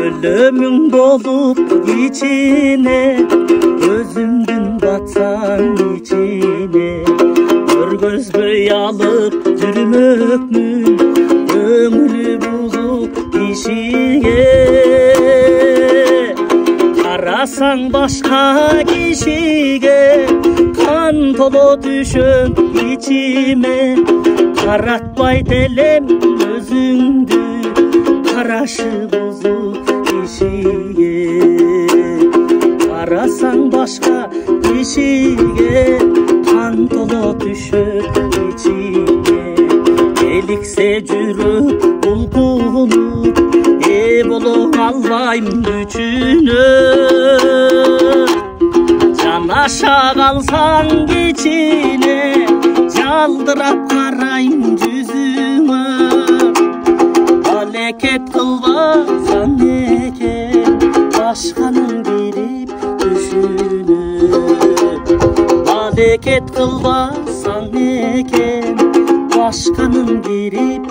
өлөмүң болуп ичине, өзүмдүн батсаң ичине. Көргөзбөй алып жүрмөкмүн, көңүлү бузук кишиге. Карасаң башка кишиге, кан толо түшөм ичиме. Каратпайт элем өзүңдү, карашы бузук кишиге. Карасаң башка кишиге, кан толо түшөм ичиме. Эликсе жүрөк булкунуп, боло албайм күчүнө. Жанаша калсаң кичине, жалдырап карайм жүзүңө. Алекет кылбасаң экен, башканын кирип түшүнө. Алекет кылбасаң экен, башканын кирип